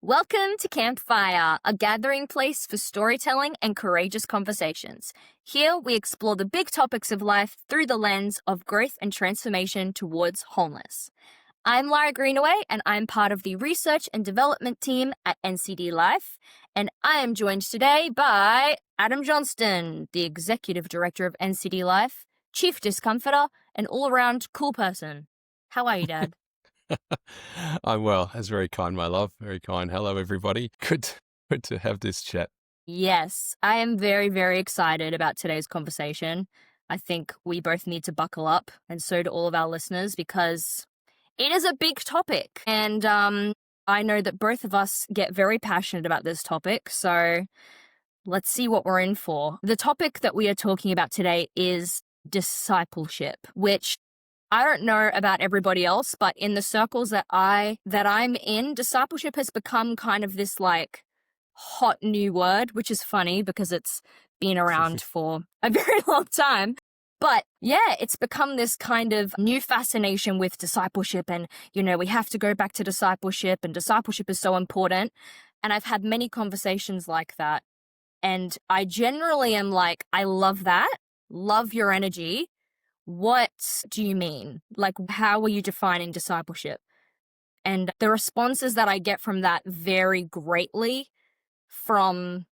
Welcome to Campfire, a gathering place for storytelling and courageous conversations. Here we explore the big topics of life through the lens of growth and transformation towards wholeness. I'm Lara Greenaway, and I'm part of the research and development team at NCD Life, and I am joined today by Adam Johnstone, the executive director of NCD Life, chief discomforter, and all-around cool person. How are you, Dad? I'm well. That's very kind, my love. Very kind. Hello, everybody. Good to have this chat. Yes, I am very, very excited about today's conversation. I think we both need to buckle up, and so do all of our listeners, because it is a big topic. And I know that both of us get very passionate about this topic, so let's see what we're in for. The topic that we are talking about today is discipleship, which I don't know about everybody else, but in the circles that I'm in, discipleship has become kind of this like hot new word, which is funny because it's been around for a very long time. But yeah, it's become this kind of new fascination with discipleship, and we have to go back to discipleship, and discipleship is so important. And I've had many conversations like that. And I generally am like, I love that, love your energy. What do you mean? Like, how are you defining discipleship? And the responses that I get from that vary greatly, from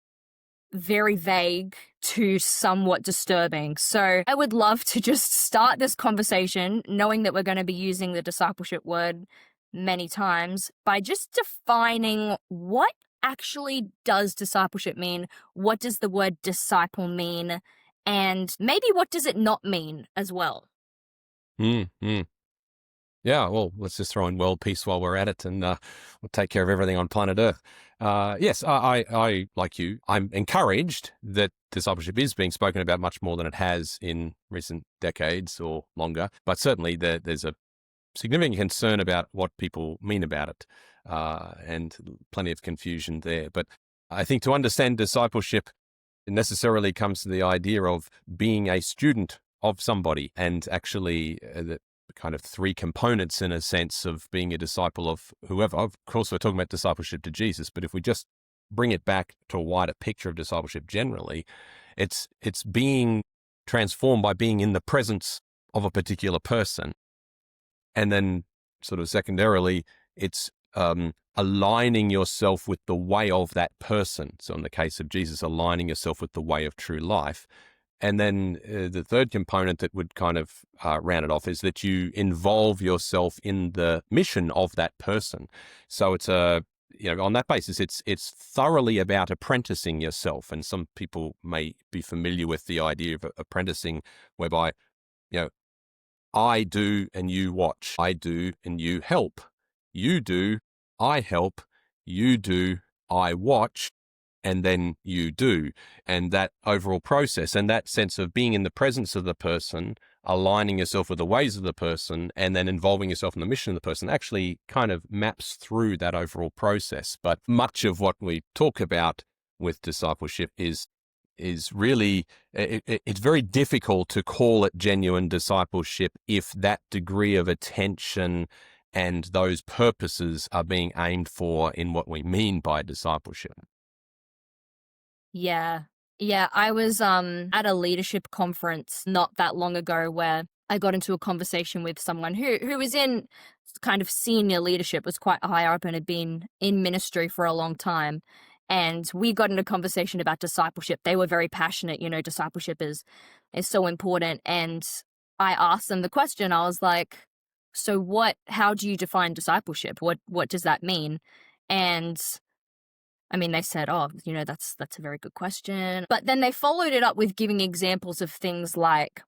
very vague to somewhat disturbing. So I would love to just start this conversation, knowing that we're going to be using the discipleship word many times, by just defining what actually does discipleship mean? What does the word disciple mean? And maybe what does it not mean as well? Yeah, well, let's just throw in world peace while we're at it, and we'll take care of everything on planet Earth. Yes, I, like you, I'm encouraged that discipleship is being spoken about much more than it has in recent decades or longer. But certainly there's a significant concern about what people mean about it, and plenty of confusion there. But I think to understand discipleship, it necessarily comes to the idea of being a student of somebody, and actually the kind of three components, in a sense, of being a disciple of whoever. Of course, we're talking about discipleship to Jesus, but if we just bring it back to a wider picture of discipleship generally, it's being transformed by being in the presence of a particular person. And then sort of secondarily, it's aligning yourself with the way of that person. So in the case of Jesus, aligning yourself with the way of true life. And then the third component that would kind of round it off is that you involve yourself in the mission of that person. So it's on that basis, it's thoroughly about apprenticing yourself. And some people may be familiar with the idea of apprenticing, whereby, I do and you watch. I do and you help. You do, I help. You do, I watch. And then you do. And that overall process and that sense of being in the presence of the person, aligning yourself with the ways of the person, and then involving yourself in the mission of the person actually kind of maps through that overall process. But much of what we talk about with discipleship is really, it's very difficult to call it genuine discipleship if that degree of attention and those purposes are being aimed for in what we mean by discipleship. Yeah. I was at a leadership conference not that long ago where I got into a conversation with someone who was in kind of senior leadership, was quite high up and had been in ministry for a long time. And we got into a conversation about discipleship. They were very passionate, discipleship is so important. And I asked them the question. I was like, so how do you define discipleship? What does that mean? And I mean, they said, that's a very good question. But then they followed it up with giving examples of things like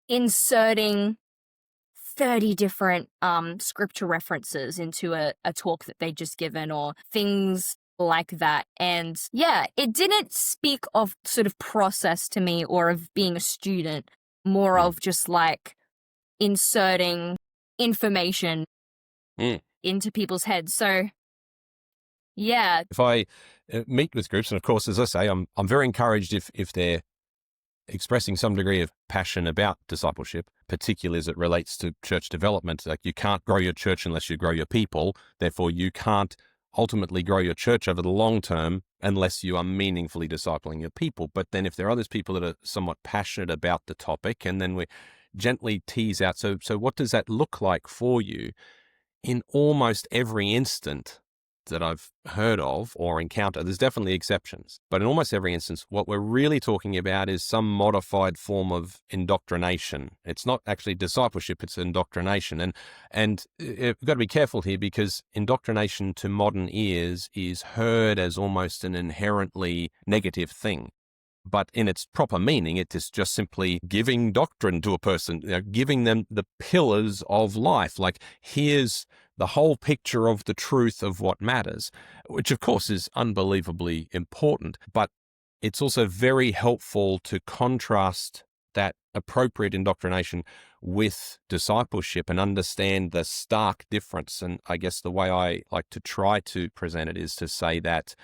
inserting 30 different scripture references into a talk that they'd just given, or things like that. And yeah, it didn't speak of sort of process to me or of being a student, more of just like inserting information into people's heads. So yeah. If I meet with groups, and of course, as I say, I'm very encouraged if they're expressing some degree of passion about discipleship, particularly as it relates to church development. Like, you can't grow your church unless you grow your people. Therefore, you can't ultimately grow your church over the long term unless you are meaningfully discipling your people. But then if there are those people that are somewhat passionate about the topic, and then we gently tease out, so what does that look like for you? In almost every instant that I've heard of or encountered, there's definitely exceptions, but in almost every instance, what we're really talking about is some modified form of indoctrination. It's not actually discipleship, it's indoctrination. And we've got to be careful here, because indoctrination to modern ears is heard as almost an inherently negative thing. But in its proper meaning, it is just simply giving doctrine to a person, giving them the pillars of life. Like, here's the whole picture of the truth of what matters, which of course is unbelievably important. But it's also very helpful to contrast that appropriate indoctrination with discipleship and understand the stark difference. And I guess the way I like to try to present it is to say that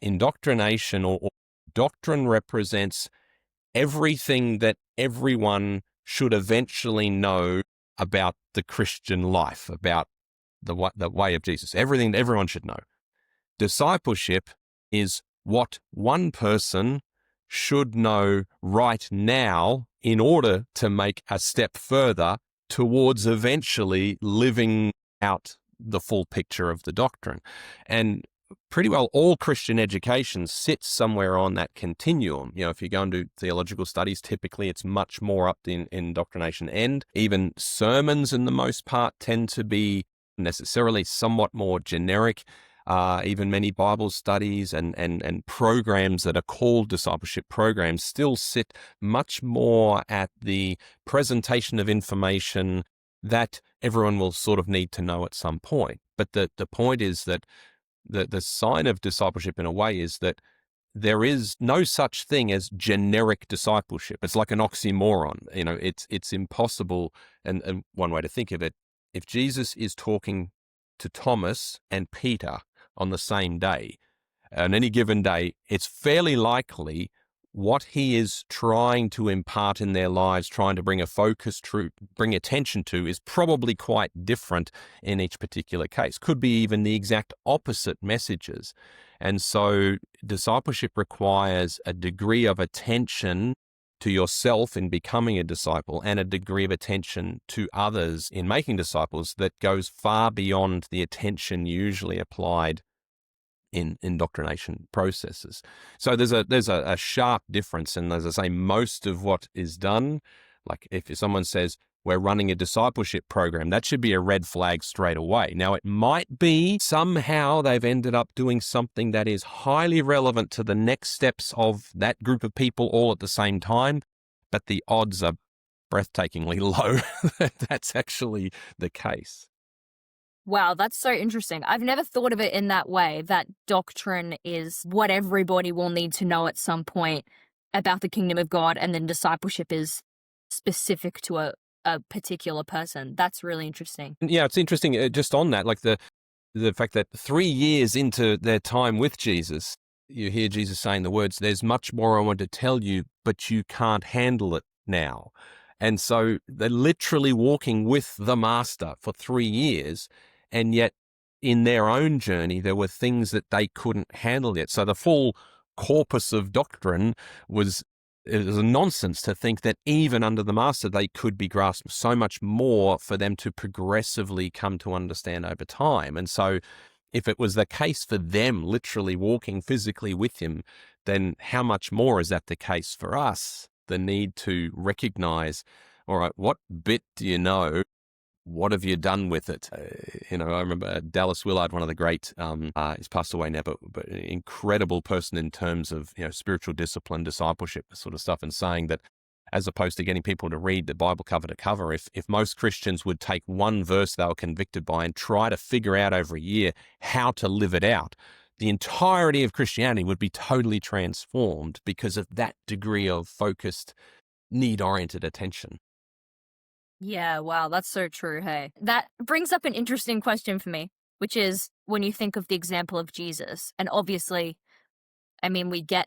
indoctrination or doctrine represents everything that everyone should eventually know about the Christian life, about the way of Jesus, everything that everyone should know. Discipleship is what one person should know right now in order to make a step further towards eventually living out the full picture of the doctrine. And pretty well all Christian education sits somewhere on that continuum. If you go and do theological studies, typically it's much more up the indoctrination end. Even sermons, in the most part, tend to be necessarily somewhat more generic. Even many Bible studies and programs that are called discipleship programs still sit much more at the presentation of information that everyone will sort of need to know at some point. But the point is that the sign of discipleship, in a way, is that there is no such thing as generic discipleship. It's like an oxymoron. It's impossible. And one way to think of it, if Jesus is talking to Thomas and Peter on the same day, on any given day, it's fairly likely what he is trying to impart in their lives, trying to bring a focus, bring attention to, is probably quite different in each particular case. Could be even the exact opposite messages. And so discipleship requires a degree of attention to yourself in becoming a disciple, and a degree of attention to others in making disciples that goes far beyond the attention usually applied in indoctrination processes. So there's a sharp difference. And as I say, most of what is done, like if someone says, we're running a discipleship program, that should be a red flag straight away. Now, it might be somehow they've ended up doing something that is highly relevant to the next steps of that group of people all at the same time, but the odds are breathtakingly low that that's actually the case. Wow, that's so interesting. I've never thought of it in that way, that doctrine is what everybody will need to know at some point about the kingdom of God, and then discipleship is specific to a particular person. That's really interesting. Yeah, it's interesting just on that, like the fact that 3 years into their time with Jesus, you hear Jesus saying the words, "There's much more I want to tell you, but you can't handle it now." And so they're literally walking with the master for 3 years, and yet in their own journey, there were things that they couldn't handle yet. So the full corpus of doctrine it was a nonsense to think that even under the master, they could be grasped. So much more for them to progressively come to understand over time. And so if it was the case for them literally walking physically with him, then how much more is that the case for us? The need to recognize, all right, what bit do you know? What have you done with it? I remember Dallas Willard, one of the great, he's passed away now, but an incredible person in terms of, spiritual discipline, discipleship, sort of stuff, and saying that as opposed to getting people to read the Bible cover to cover, if most Christians would take one verse they were convicted by and try to figure out over a year how to live it out, the entirety of Christianity would be totally transformed because of that degree of focused, need-oriented attention. Yeah, wow, that's so true, hey. That brings up an interesting question for me, which is when you think of the example of Jesus, and obviously, we get,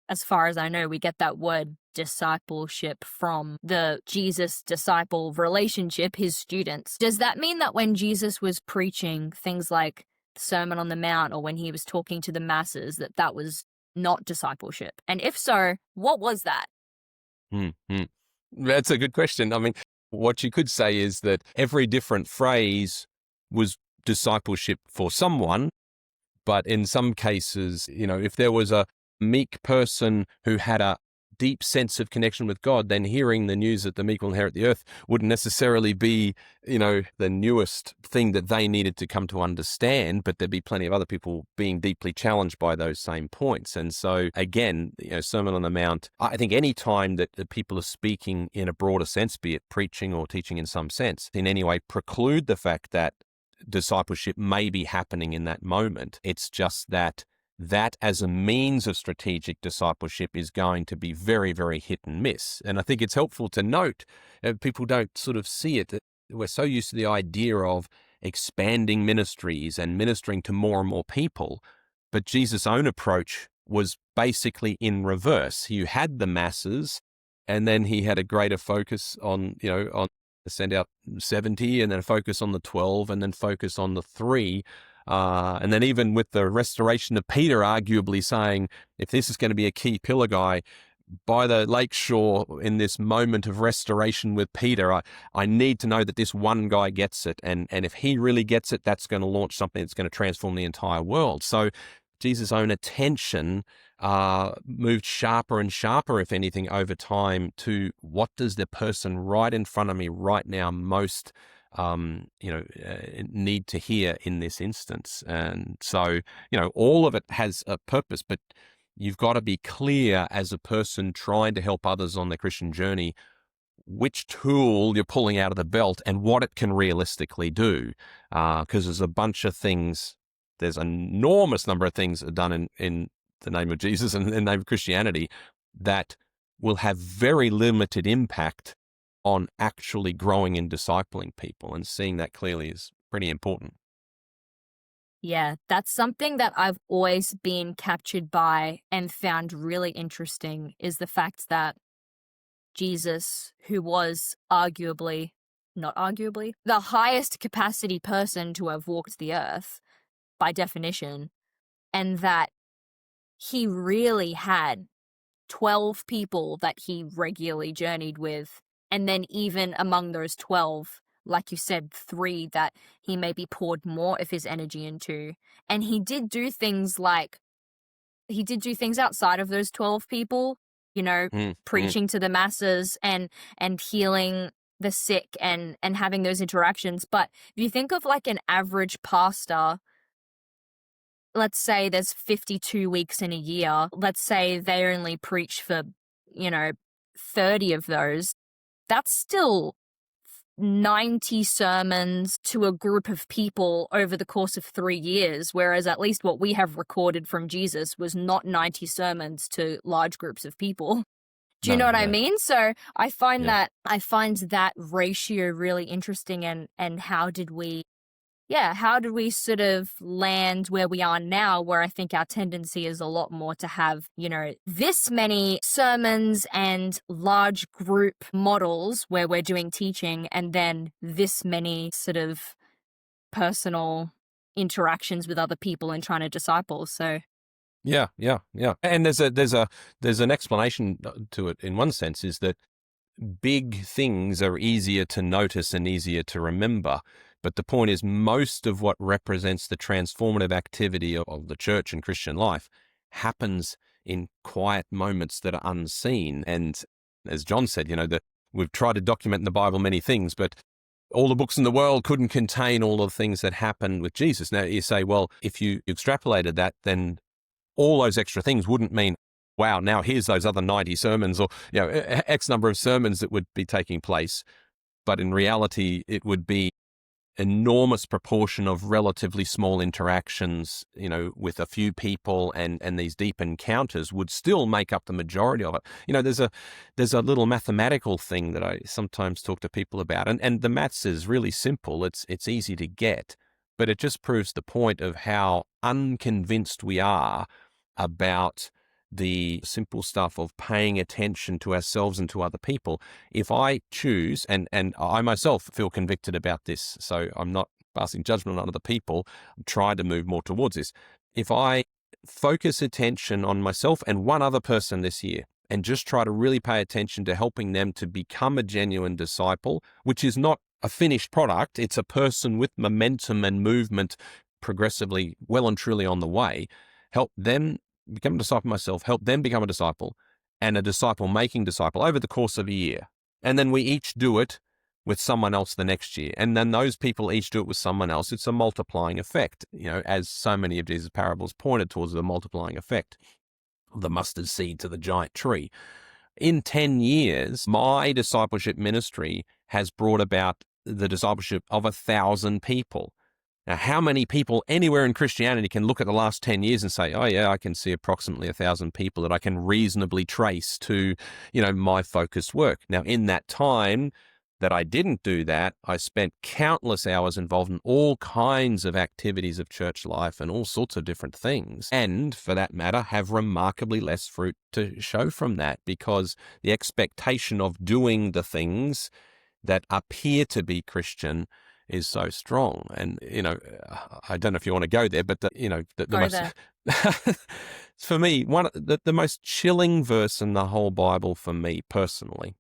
as far as I know, we get that word discipleship from the Jesus-disciple relationship, his students. Does that mean that when Jesus was preaching things like Sermon on the Mount or when he was talking to the masses, that was not discipleship? And if so, what was that? That's a good question. I mean, what you could say is that every different phrase was discipleship for someone, but in some cases, if there was a meek person who had a deep sense of connection with God, then hearing the news that the meek will inherit the earth wouldn't necessarily be, the newest thing that they needed to come to understand, but there'd be plenty of other people being deeply challenged by those same points. And so again, Sermon on the Mount, I think any time that the people are speaking in a broader sense, be it preaching or teaching in some sense, in any way preclude the fact that discipleship may be happening in that moment. It's just that as a means of strategic discipleship is going to be very, very hit and miss. And I think it's helpful to note, people don't sort of see it. We're so used to the idea of expanding ministries and ministering to more and more people. But Jesus' own approach was basically in reverse. You had the masses, and then he had a greater focus on send out 70 and then focus on the 12 and then focus on the 3. And then even with the restoration of Peter, arguably saying, if this is going to be a key pillar guy, by the lake shore in this moment of restoration with Peter, I need to know that this one guy gets it. And if he really gets it, that's going to launch something that's going to transform the entire world. So Jesus' own attention moved sharper and sharper, if anything, over time to what does the person right in front of me right now most need to hear in this instance. And so, all of it has a purpose, but you've got to be clear as a person trying to help others on their Christian journey, which tool you're pulling out of the belt and what it can realistically do. Because there's a bunch of things, there's an enormous number of things that are done in the name of Jesus and in the name of Christianity that will have very limited impact on actually growing and discipling people, and seeing that clearly is pretty important. Yeah, that's something that I've always been captured by and found really interesting, is the fact that Jesus, who was the highest capacity person to have walked the earth by definition, and that he really had 12 people that he regularly journeyed with. And then even among those 12, like you said, 3 that he maybe poured more of his energy into. And he did do things outside of those 12 people, preaching to the masses and healing the sick and having those interactions. But if you think of like an average pastor, let's say there's 52 weeks in a year. Let's say they only preach for, 30 of those. That's still 90 sermons to a group of people over the course of 3 years, whereas at least what we have recorded from Jesus was not 90 sermons to large groups of people. Do you know what I mean? So I find that ratio really interesting, and how did we sort of land where we are now, where I think our tendency is a lot more to have, this many sermons and large group models where we're doing teaching, and then this many sort of personal interactions with other people and trying to disciple. So Yeah. And there's an explanation to it in one sense, is that big things are easier to notice and easier to remember. But the point is, most of what represents the transformative activity of the church and Christian life happens in quiet moments that are unseen. And as John said, we've tried to document in the Bible many things, but all the books in the world couldn't contain all of the things that happened with Jesus. Now you say, well, if you extrapolated that, then all those extra things wouldn't mean, wow, now here's those other 90 sermons or X number of sermons that would be taking place. But in reality, it would be enormous proportion of relatively small interactions, with a few people, and these deep encounters would still make up the majority of it. There's a little mathematical thing that I sometimes talk to people about, and the maths is really simple. It's easy to get, but it just proves the point of how unconvinced we are about the simple stuff of paying attention to ourselves and to other people. If I choose, and I myself feel convicted about this, so I'm not passing judgment on other people. I'm trying to move more towards this. If I focus attention on myself and one other person this year and just try to really pay attention to helping them to become a genuine disciple, which is not a finished product, it's a person with momentum and movement progressively well and truly on the way, help them become a disciple myself, help them become a disciple, and a disciple making disciple over the course of a year. And then we each do it with someone else the next year. And then those people each do it with someone else. It's a multiplying effect, as so many of Jesus' parables pointed towards, the multiplying effect of the mustard seed to the giant tree. In 10 years, my discipleship ministry has brought about the discipleship of 1,000 people. Now, how many people anywhere in Christianity can look at the last 10 years and say, oh yeah, I can see approximately 1,000 people that I can reasonably trace to, my focused work. Now, in that time that I didn't do that, I spent countless hours involved in all kinds of activities of church life and all sorts of different things. And for that matter, have remarkably less fruit to show from that, because the expectation of doing the things that appear to be Christian is so strong. And, I don't know if you want to go there, but the most, for me, the most chilling verse in the whole Bible for me personally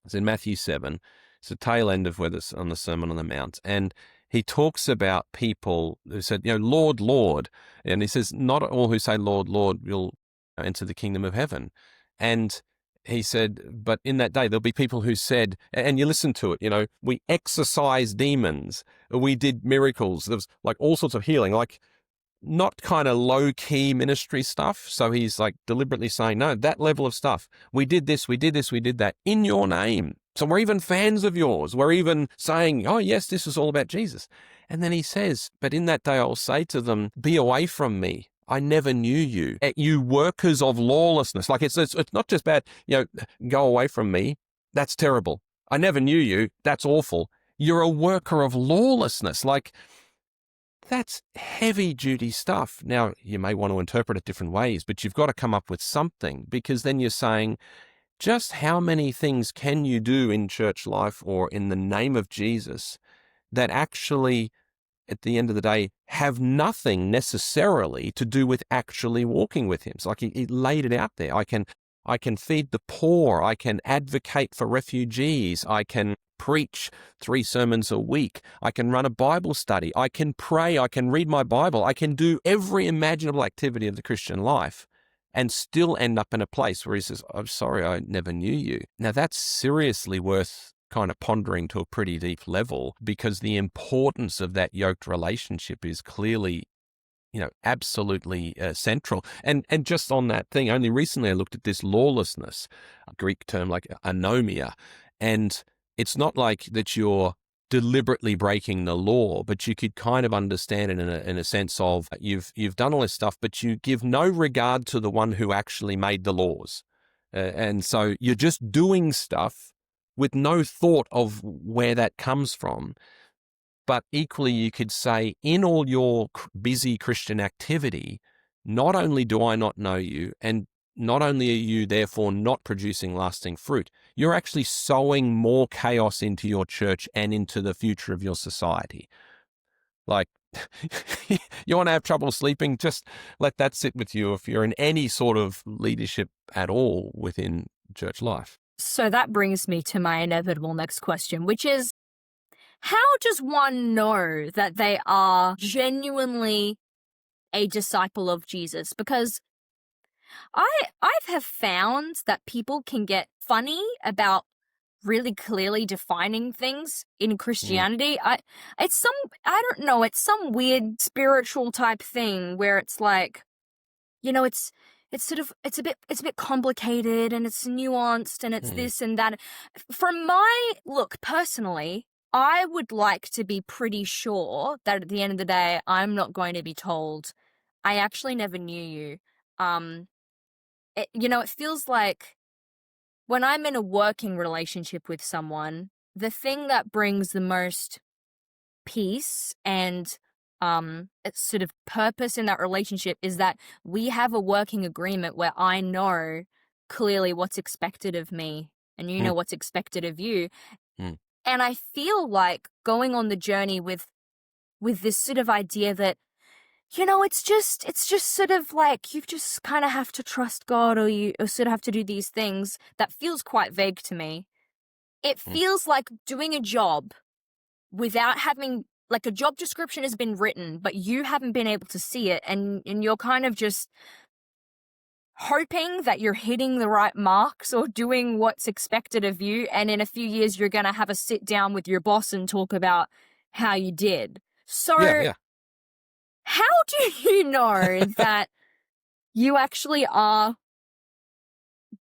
is in Matthew 7. It's the tail end of on the Sermon on the Mount. And he talks about people who said, Lord, Lord. And he says, not all who say, Lord, Lord, will enter the kingdom of heaven. And he said, but in that day, there'll be people who said, and you listen to it, we exorcised demons, we did miracles. There was like all sorts of healing, like not kind of low-key ministry stuff. So he's like deliberately saying, no, that level of stuff. We did this, we did this, we did that in your name. So we're even fans of yours. We're even saying, oh, yes, this is all about Jesus. And then he says, but in that day, I'll say to them, be away from me. I never knew you. You workers of lawlessness. Like it's not just bad, go away from me. That's terrible. I never knew you. That's awful. You're a worker of lawlessness. Like, that's heavy duty stuff. Now, you may want to interpret it different ways, but you've got to come up with something, because then you're saying, just how many things can you do in church life or in the name of Jesus that actually, at the end of the day, have nothing necessarily to do with actually walking with him? It's like he laid it out there. I can feed the poor. I can advocate for refugees. I can preach 3 sermons a week. I can run a Bible study. I can pray. I can read my Bible. I can do every imaginable activity of the Christian life and still end up in a place where he says, I'm sorry, I never knew you. Now, that's seriously worth kind of pondering to a pretty deep level, because the importance of that yoked relationship is clearly, absolutely central. And just on that thing, only recently I looked at this lawlessness, a Greek term like anomia, and it's not like that you're deliberately breaking the law, but you could kind of understand it in a sense of you've done all this stuff, but you give no regard to the one who actually made the laws. And so you're just doing stuff with no thought of where that comes from. But equally, you could say, in all your busy Christian activity, not only do I not know you, and not only are you therefore not producing lasting fruit, you're actually sowing more chaos into your church and into the future of your society. Like, you want to have trouble sleeping, just let that sit with you if you're in any sort of leadership at all within church life. So that brings me to my inevitable next question, which is, how does one know that they are genuinely a disciple of Jesus? Because I have found that people can get funny about really clearly defining things in Christianity. It's some weird spiritual type thing where it's like, it's a bit complicated and it's nuanced and it's this and that. From my look personally, I would like to be pretty sure that at the end of the day, I'm not going to be told, I actually never knew you. It feels like when I'm in a working relationship with someone, the thing that brings the most peace and sort of purpose in that relationship is that we have a working agreement where I know clearly what's expected of me and you know what's expected of you. And I feel like going on the journey with with this sort of idea that, it's just sort of like you just kind of have to trust God, or you sort of have to do these things. That feels quite vague to me. It feels like doing a job without having, like, a job description has been written, but you haven't been able to see it, and you're kind of just hoping that you're hitting the right marks or doing what's expected of you, and in a few years you're going to have a sit down with your boss and talk about how you did. So Yeah. how do you know that you actually are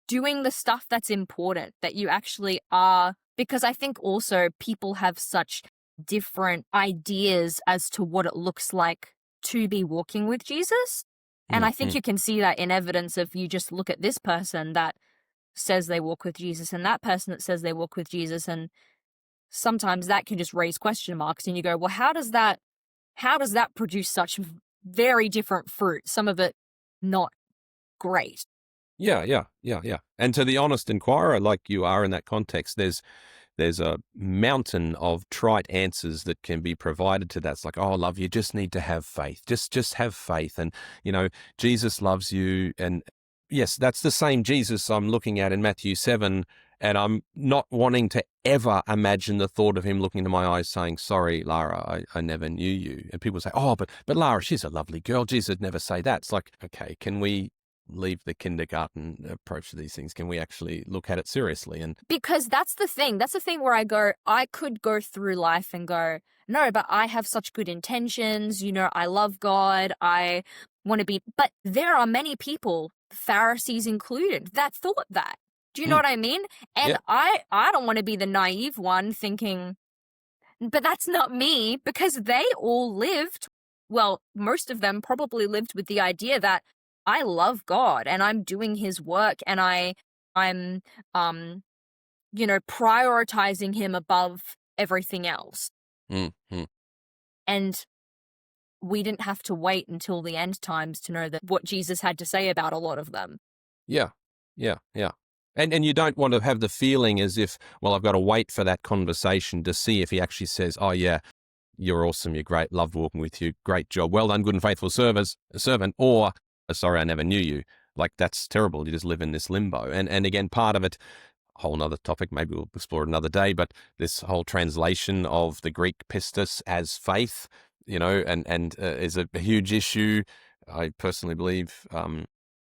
doing the stuff that's important, that you actually are? Because I think also people have such different ideas as to what it looks like to be walking with Jesus. And I think you can see that in evidence if you just look at this person that says they walk with Jesus and that person that says they walk with Jesus. And sometimes that can just raise question marks, and you go, well, how does that produce such very different fruit? Some of it not great. Yeah. And to the honest inquirer, like you are in that context, there's a mountain of trite answers that can be provided to that. It's like, oh, love, you just need to have faith. Just have faith. And, Jesus loves you. And yes, that's the same Jesus I'm looking at in Matthew 7. And I'm not wanting to ever imagine the thought of him looking into my eyes saying, sorry, Lara, I never knew you. And people say, oh, but Lara, she's a lovely girl. Jesus would never say that. It's like, okay, can we leave the kindergarten approach to these things? Can we actually look at it seriously? And because that's the thing where I could go through life and go, no, but I have such good intentions, I love God, I want to be, but there are many people, Pharisees included, that thought that. Do you know what I mean? And yeah. I don't want to be the naive one thinking, but that's not me, because they all lived, well, most of them probably lived with the idea that I love God and I'm doing his work, and I'm prioritizing him above everything else. And we didn't have to wait until the end times to know that what Jesus had to say about a lot of them. Yeah. And you don't want to have the feeling as if, well, I've got to wait for that conversation to see if he actually says, oh yeah, you're awesome, you're great, love walking with you, great job, well done, good and faithful servant, or sorry, I never knew you. Like, that's terrible. You just live in this limbo. And again, part of it, a whole nother topic, maybe we'll explore it another day, but this whole translation of the Greek pistis as faith, and is a huge issue. I personally believe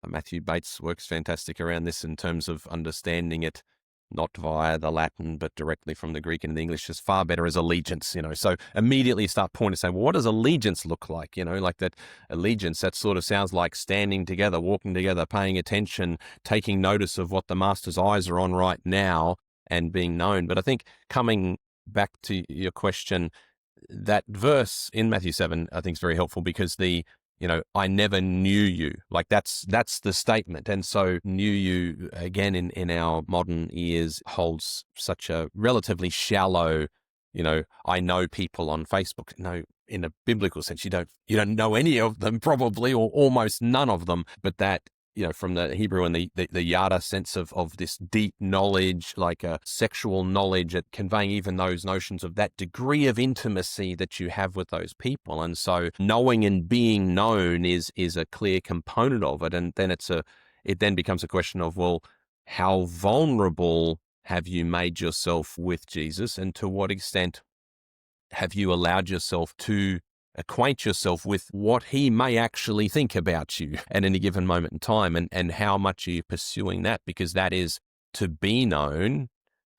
Matthew Bates works fantastic around this in terms of understanding it not via the Latin, but directly from the Greek and the English is far better as allegiance, So immediately you start pointing, saying, well, what does allegiance look like? Like that allegiance, that sort of sounds like standing together, walking together, paying attention, taking notice of what the master's eyes are on right now and being known. But I think coming back to your question, that verse in Matthew 7, I think is very helpful, because I never knew you. Like that's the statement. And so knew you, again, in our modern ears, holds such a relatively shallow, I know people on Facebook. No, in a biblical sense, you don't know any of them probably, or almost none of them, but that, from the Hebrew and the yada sense of this deep knowledge, like a sexual knowledge, at conveying even those notions of that degree of intimacy that you have with those people. And so knowing and being known is a clear component of it. And then it then becomes a question of, well, how vulnerable have you made yourself with Jesus, and to what extent have you allowed yourself to acquaint yourself with what he may actually think about you at any given moment in time, and how much are you pursuing that? Because that is to be known,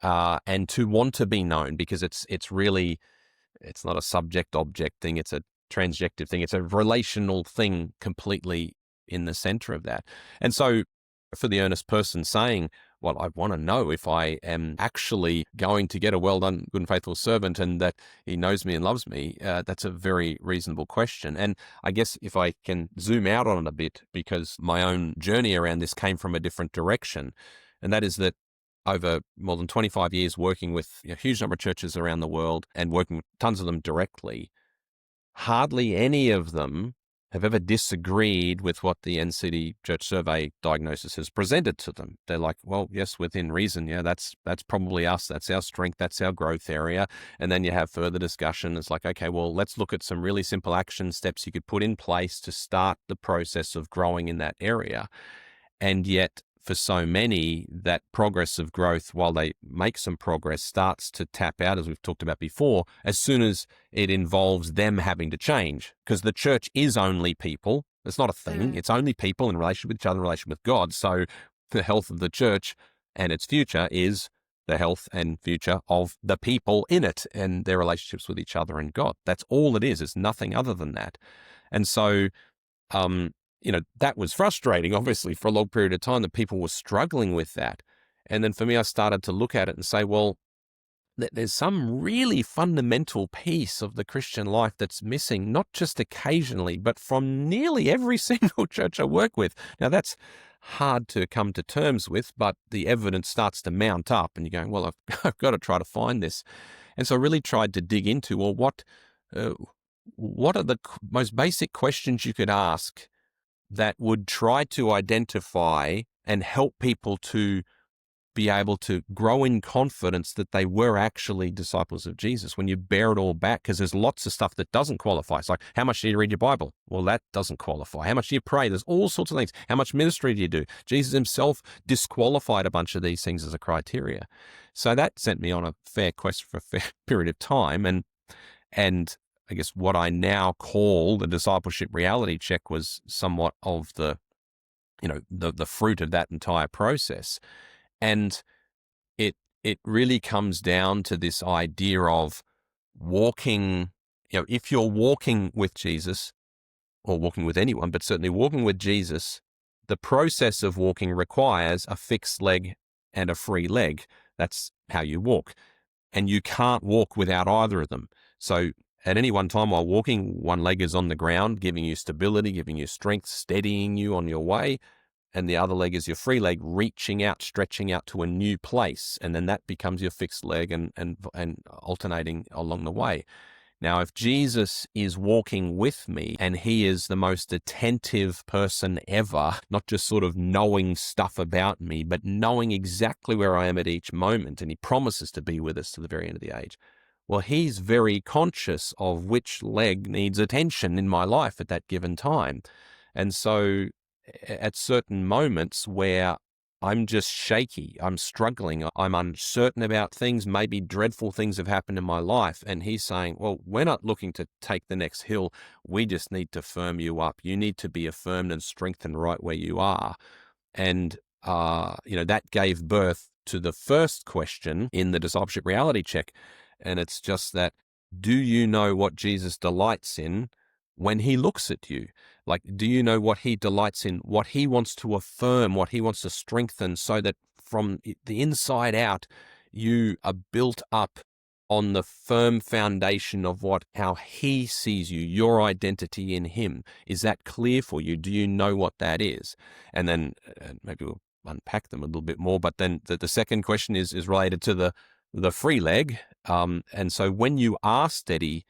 and to want to be known, because it's not a subject-object thing, it's a transjective thing, it's a relational thing completely in the center of that. And so for the earnest person saying, well, I want to know if I am actually going to get a well done, good and faithful servant, and that he knows me and loves me, that's a very reasonable question. And I guess if I can zoom out on it a bit, because my own journey around this came from a different direction, and that is that over more than 25 years working with a huge number of churches around the world and working with tons of them directly, hardly any of them have ever disagreed with what the NCD Church Survey diagnosis has presented to them. They're like, well, yes, within reason, yeah, that's probably us. That's our strength. That's our growth area. And then you have further discussion. It's like, okay, well, let's look at some really simple action steps you could put in place to start the process of growing in that area. And yet, for so many, that progress of growth, while they make some progress, starts to tap out, as we've talked about before, as soon as it involves them having to change. Because the church is only people. It's not a thing. It's only people in relation with each other, in relation with God. So the health of the church and its future is the health and future of the people in it and their relationships with each other and God. That's all it is. It's nothing other than that. And so, that was frustrating, obviously, for a long period of time that people were struggling with that. And then for me, I started to look at it and say, well, there's some really fundamental piece of the Christian life that's missing, not just occasionally, but from nearly every single church I work with. Now, that's hard to come to terms with, but the evidence starts to mount up and you're going, well, I've got to try to find this. And so I really tried to dig into, well, what are the most basic questions you could ask that would try to identify and help people to be able to grow in confidence that they were actually disciples of Jesus when you bear it all back, because there's lots of stuff that doesn't qualify. It's like, how much do you read your Bible? Well, that doesn't qualify. How much do you pray? There's all sorts of things. How much ministry do you do? Jesus himself disqualified a bunch of these things as a criteria. So that sent me on a fair quest for a fair period of time. And I guess what I now call the Discipleship Reality Check was somewhat of the fruit of that entire process. And it really comes down to this idea of walking, if you're walking with Jesus or walking with anyone, but certainly walking with Jesus, the process of walking requires a fixed leg and a free leg. That's how you walk. And you can't walk without either of them. So at any one time while walking, one leg is on the ground, giving you stability, giving you strength, steadying you on your way. And the other leg is your free leg, reaching out, stretching out to a new place. And then that becomes your fixed leg and alternating along the way. Now, if Jesus is walking with me and he is the most attentive person ever, not just sort of knowing stuff about me, but knowing exactly where I am at each moment, and he promises to be with us to the very end of the age, well, he's very conscious of which leg needs attention in my life at that given time. And so at certain moments where I'm just shaky, I'm struggling, I'm uncertain about things, maybe dreadful things have happened in my life, and he's saying, well, we're not looking to take the next hill, we just need to firm you up. You need to be affirmed and strengthened right where you are. And, that gave birth to the first question in the Discipleship Reality Check. And it's just that, do you know what Jesus delights in when he looks at you? Like, do you know what he delights in, what he wants to affirm, what he wants to strengthen, so that from the inside out, you are built up on the firm foundation of how he sees you, your identity in him? Is that clear for you? Do you know what that is? And then maybe we'll unpack them a little bit more, but then the second question is related to the free leg. And so when you are steady,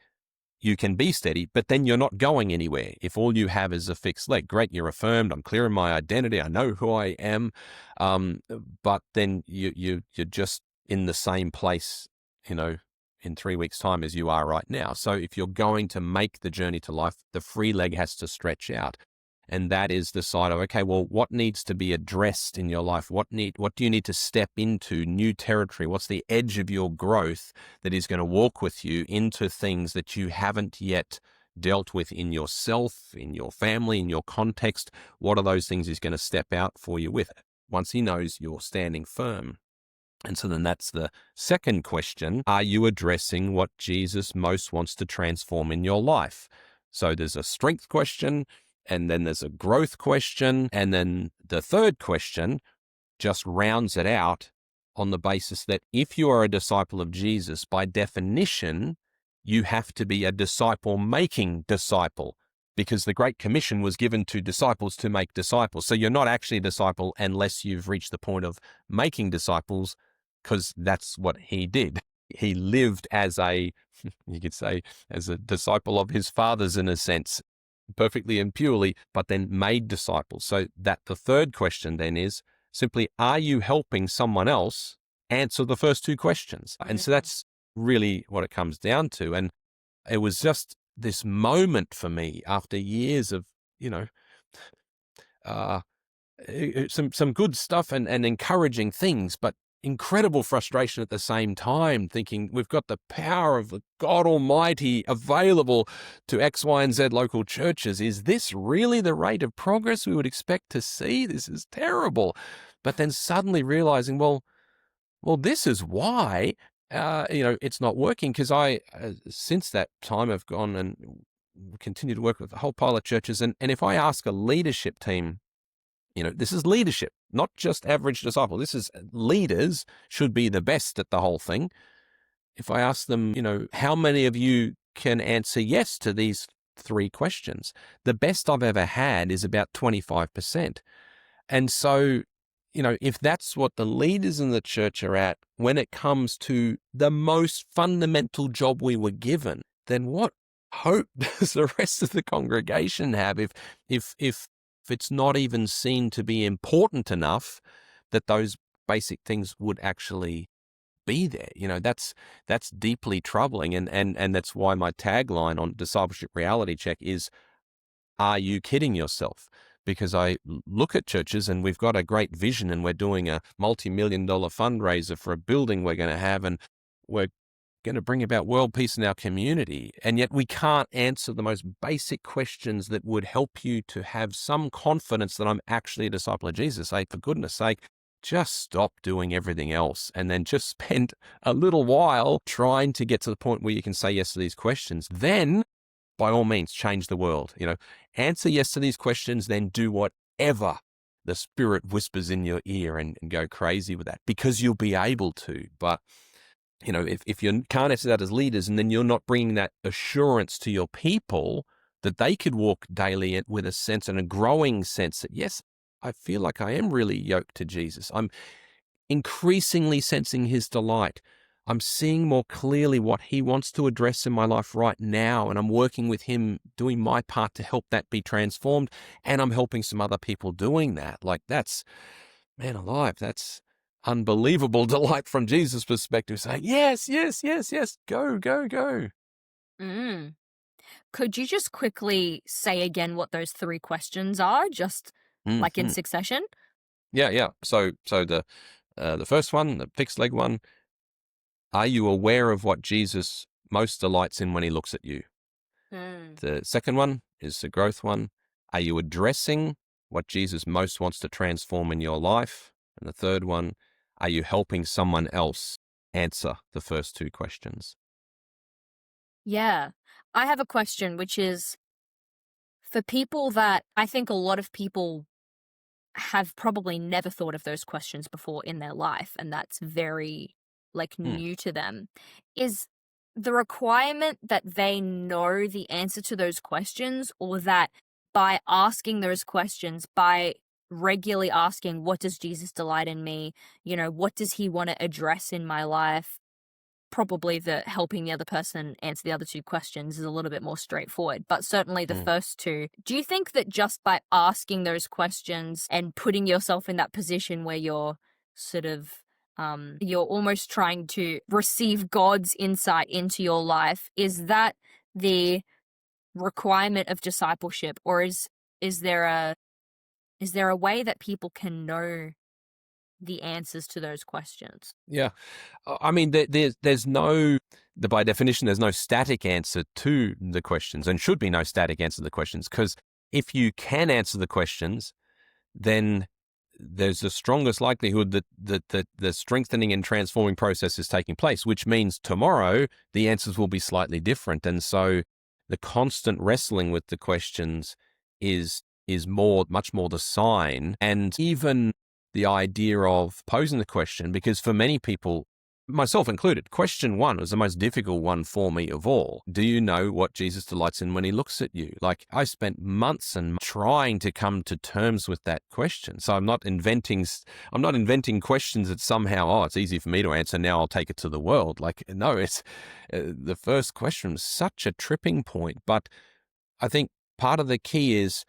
you can be steady, but then you're not going anywhere. If all you have is a fixed leg, great, you're affirmed, I'm clear in my identity, I know who I am, but then you're just in the same place, in 3 weeks' time as you are right now. So if you're going to make the journey to life, the free leg has to stretch out. And that is the side of, okay, well, what needs to be addressed in your life? What do you need to step into new territory? What's the edge of your growth that is going to walk with you into things that you haven't yet dealt with in yourself, in your family, in your context? What are those things he's going to step out for you with once he knows you're standing firm? And so then that's the second question. Are you addressing what Jesus most wants to transform in your life? So there's a strength question, and then there's a growth question. And then the third question just rounds it out on the basis that if you are a disciple of Jesus, by definition, you have to be a disciple-making disciple, because the Great Commission was given to disciples to make disciples. So you're not actually a disciple unless you've reached the point of making disciples, because that's what he did. He lived as you could say, as a disciple of his father's in a sense. perfectly and purely, but then made disciples. So that the third question then is simply, are you helping someone else answer the first two questions? And so that's really what it comes down to. And it was just this moment for me after years of, uh, some good stuff and encouraging things, but incredible frustration at the same time, thinking we've got the power of the God Almighty available to X, Y, and Z local churches. Is this really the rate of progress we would expect to see? This is terrible. But then suddenly realizing, well, this is why, it's not working, because I, since that time, have gone and continue to work with a whole pile of churches. And if I ask a leadership team, this is leadership, not just average disciple. This is leaders should be the best at the whole thing. If I ask them, how many of you can answer yes to these three questions? The best I've ever had is about 25%. And so, if that's what the leaders in the church are at when it comes to the most fundamental job we were given, then what hope does the rest of the congregation have if it's not even seen to be important enough that those basic things would actually be there? That's deeply troubling. And that's why my tagline on Discipleship Reality Check is, are you kidding yourself? Because I look at churches and we've got a great vision and we're doing a multi-million-dollar fundraiser for a building we're going to have, and we're going to bring about world peace in our community. And yet we can't answer the most basic questions that would help you to have some confidence that I'm actually a disciple of Jesus. For goodness sake, just stop doing everything else and then just spend a little while trying to get to the point where you can say yes to these questions. Then, by all means, change the world. Answer yes to these questions, then do whatever the Spirit whispers in your ear and go crazy with that, because you'll be able to. But if you can't answer that as leaders, and then you're not bringing that assurance to your people that they could walk daily with a sense and a growing sense that, yes, I feel like I am really yoked to Jesus. I'm increasingly sensing his delight. I'm seeing more clearly what he wants to address in my life right now, and I'm working with him, doing my part to help that be transformed, and I'm helping some other people doing that. Like, that's, man alive, that's unbelievable delight from Jesus' perspective, saying, yes, yes, yes, yes, go, go, go. Mm. Could you just quickly say again what those three questions are, just like in succession? Yeah. So the first one, the fixed leg one, are you aware of what Jesus most delights in when he looks at you? The second one is the growth one. Are you addressing what Jesus most wants to transform in your life? And the third one, are you helping someone else answer the first two questions? Yeah. I have a question, which is for people that I think a lot of people have probably never thought of those questions before in their life, and that's very new to them. Is the requirement that they know the answer to those questions, or that by asking those questions, by regularly asking, what does Jesus delight in me? What does he want to address in my life? Probably the helping the other person answer the other two questions is a little bit more straightforward, but certainly the first two. Do you think that just by asking those questions and putting yourself in that position where you're sort of you're almost trying to receive God's insight into your life, is that the requirement of discipleship, or is there a way that people can know the answers to those questions? Yeah. I mean, there's no, by definition, there's no static answer to the questions, and should be no static answer to the questions, because if you can answer the questions, then there's the strongest likelihood that the strengthening and transforming process is taking place, which means tomorrow the answers will be slightly different. And so the constant wrestling with the questions is much more the sign, and even the idea of posing the question, because for many people, myself included, question one was the most difficult one for me of all. Do you know what Jesus delights in when he looks at you? Like, I spent months and trying to come to terms with that question. So I'm not inventing questions that somehow, it's easy for me to answer, now I'll take it to the world. Like, no, it's the first question was such a tripping point. But I think part of the key is,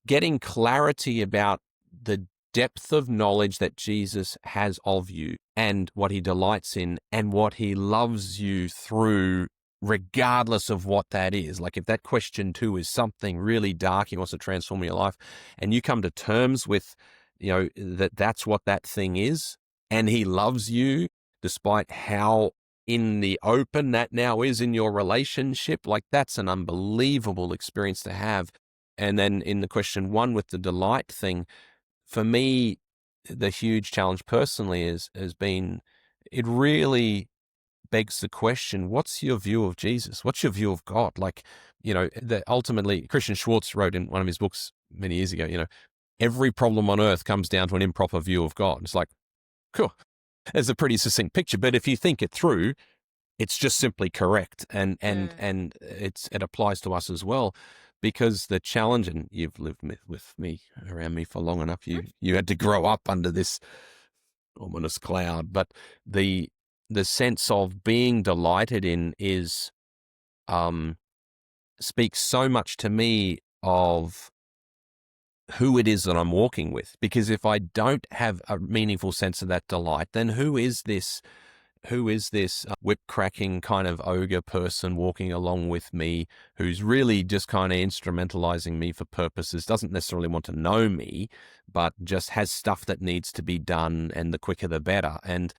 getting clarity about the depth of knowledge that Jesus has of you and what he delights in and what he loves you through, regardless of what that is. Like if that question 2 is something really dark, he wants to transform your life, and you come to terms with, that's what that thing is, and he loves you despite how in the open that now is in your relationship, like that's an unbelievable experience to have. And then in the question 1 with the delight thing, for me, the huge challenge personally has been, it really begs the question, what's your view of Jesus? What's your view of God? Like, that ultimately, Christian Schwartz wrote in one of his books many years ago, every problem on earth comes down to an improper view of God. It's like, cool. It's a pretty succinct picture, but if you think it through, it's just simply correct. And it applies to us as well, because the challenge, and you've lived with me, around me for long enough, you had to grow up under this ominous cloud, but the sense of being delighted in is, speaks so much to me of who it is that I'm walking with. Because if I don't have a meaningful sense of that delight, then who is this whip-cracking kind of ogre person walking along with me, who's really just kind of instrumentalizing me for purposes, doesn't necessarily want to know me, but just has stuff that needs to be done, and the quicker the better. And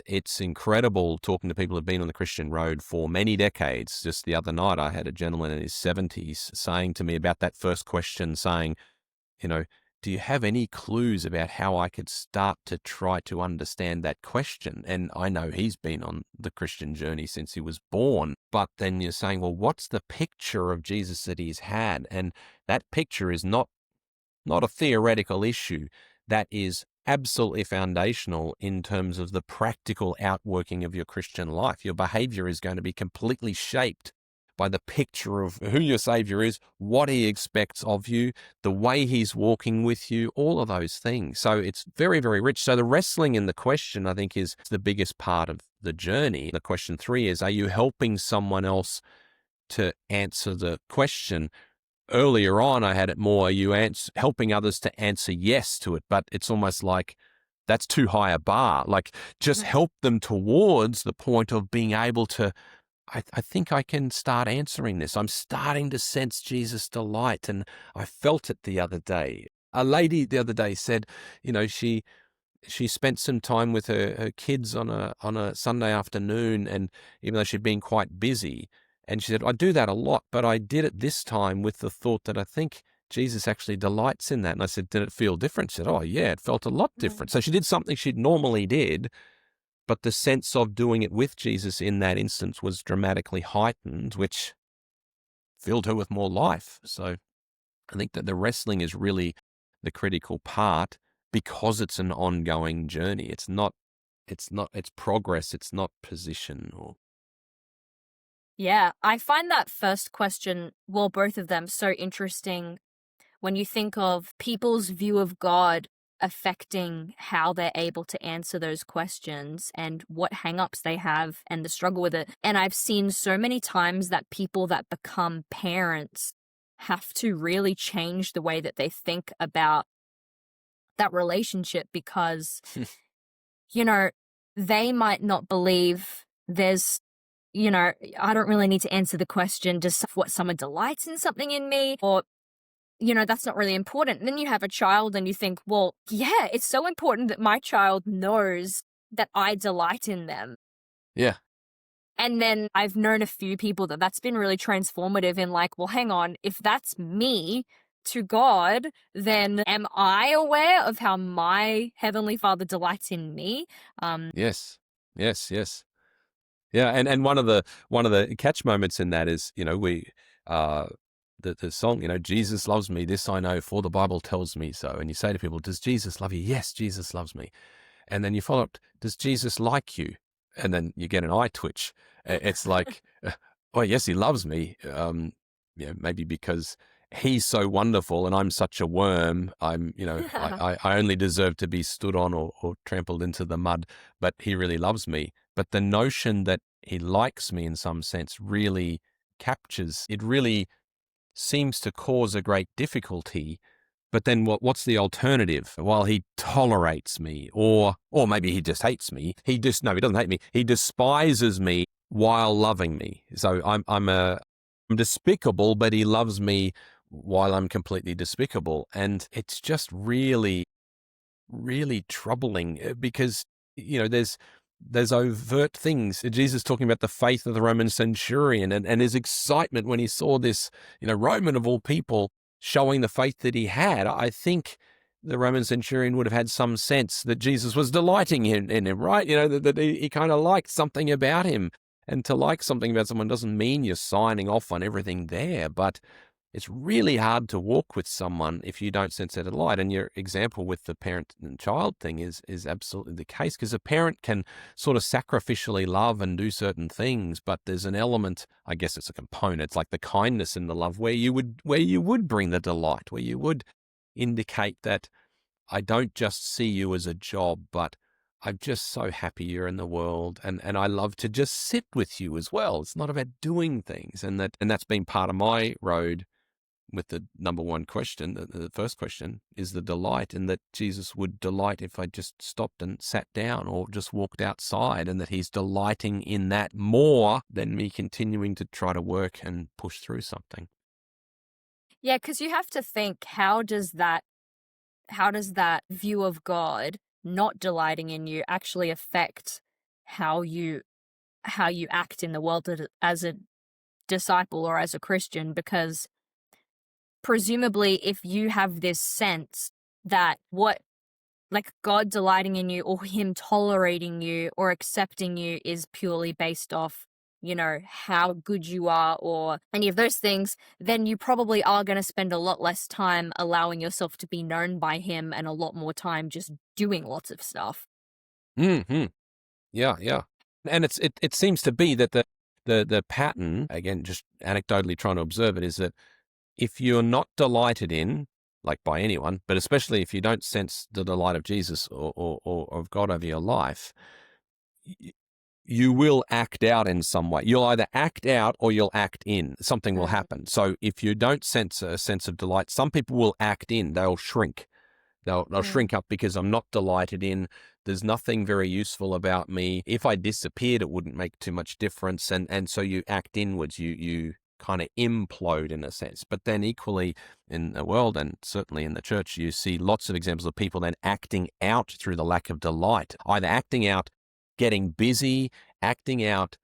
it's incredible talking to people who've been on the Christian road for many decades. Just the other night, I had a gentleman in his 70s saying to me about that first question, saying, do you have any clues about how I could start to try to understand that question? And I know he's been on the Christian journey since he was born, but then you're saying, well, what's the picture of Jesus that he's had? And that picture is not a theoretical issue. That is absolutely foundational in terms of the practical outworking of your Christian life. Your behavior is going to be completely shaped by the picture of who your Savior is, what he expects of you, the way he's walking with you, all of those things. So it's very, very rich. So the wrestling in the question, I think, is the biggest part of the journey. The question 3 is, are you helping someone else to answer the question? Earlier on, I had it more, are you helping others to answer yes to it? But it's almost like that's too high a bar. Like, just help them towards the point of being able to, I think I can start answering this. I'm starting to sense Jesus' delight, and I felt it the other day. A lady the other day said, she spent some time with her kids on a Sunday afternoon, and even though she'd been quite busy, and she said, I do that a lot, but I did it this time with the thought that I think Jesus actually delights in that. And I said, did it feel different? She said, oh yeah, it felt a lot different. So she did something she normally did, but the sense of doing it with Jesus in that instance was dramatically heightened, which filled her with more life. So I think that the wrestling is really the critical part, because it's an ongoing journey. It's progress. It's not position. Yeah, I find that first question, well, both of them, so interesting when you think of people's view of God affecting how they're able to answer those questions and what hang-ups they have and the struggle with it. And I've seen so many times that people that become parents have to really change the way that they think about that relationship, because, they might not believe there's, I don't really need to answer the question, does what someone delights in something in me, or that's not really important. And then you have a child and you think, well, yeah, it's so important that my child knows that I delight in them. Yeah. And then I've known a few people that's been really transformative in like, well, hang on, if that's me to God, then am I aware of how my Heavenly Father delights in me? Yes. Yeah. And one of the catch moments in that is, the song, Jesus loves me, this I know, for the Bible tells me so. And you say to people, does Jesus love you? Yes, Jesus loves me. And then you follow up, does Jesus like you? And then you get an eye twitch. It's like, oh, yes, he loves me. Maybe because he's so wonderful and I'm such a worm. I only deserve to be stood on or trampled into the mud, but he really loves me. But the notion that he likes me in some sense really captures, it really seems to cause a great difficulty. But then what's the alternative? Well, he tolerates me, or maybe he just hates me. No, he doesn't hate me. He despises me while loving me. So I'm despicable, but he loves me while I'm completely despicable. And it's just really, really troubling because, there's overt things. Jesus talking about the faith of the Roman centurion and his excitement when he saw this, Roman of all people showing the faith that he had. I think the Roman centurion would have had some sense that Jesus was delighting in him, right? That he kind of liked something about him. And to like something about someone doesn't mean you're signing off on everything there, but it's really hard to walk with someone if you don't sense that delight. And your example with the parent and child thing is absolutely the case, because a parent can sort of sacrificially love and do certain things, but there's an element, I guess it's a component, it's like the kindness in the love where you would bring the delight, where you would indicate that I don't just see you as a job, but I'm just so happy you're in the world, and I love to just sit with you as well. It's not about doing things, and that's been part of my road with the number one question. The first question is the delight, and that Jesus would delight if I just stopped and sat down or just walked outside, and that he's delighting in that more than me continuing to try to work and push through something. Yeah, because you have to think, how does that view of God not delighting in you actually affect how you act in the world as a disciple or as a Christian? Because presumably, if you have this sense that God delighting in you or him tolerating you or accepting you is purely based off, how good you are or any of those things, then you probably are going to spend a lot less time allowing yourself to be known by him and a lot more time just doing lots of stuff. Hmm. Yeah. And it seems to be that the pattern, again, just anecdotally trying to observe it, is that if you're not delighted in, like by anyone, but especially if you don't sense the delight of Jesus or of God over your life, you will act out in some way. You'll either act out or you'll act in. Something will happen. So if you don't sense a sense of delight, some people will act in. They'll shrink. They'll shrink up because I'm not delighted in. There's nothing very useful about me. If I disappeared, it wouldn't make too much difference. And so you act inwards. You kind of implode in a sense. But then equally in the world and certainly in the church, you see lots of examples of people then acting out through the lack of delight, either acting out, getting busy, acting out,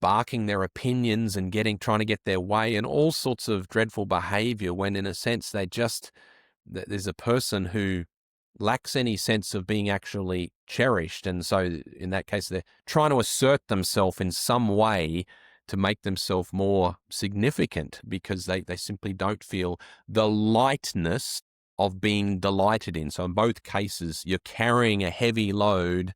barking their opinions and trying to get their way, and all sorts of dreadful behavior when in a sense there's a person who lacks any sense of being actually cherished. And so in that case, they're trying to assert themselves in some way to make themselves more significant because they simply don't feel the lightness of being delighted in. So in both cases, you're carrying a heavy load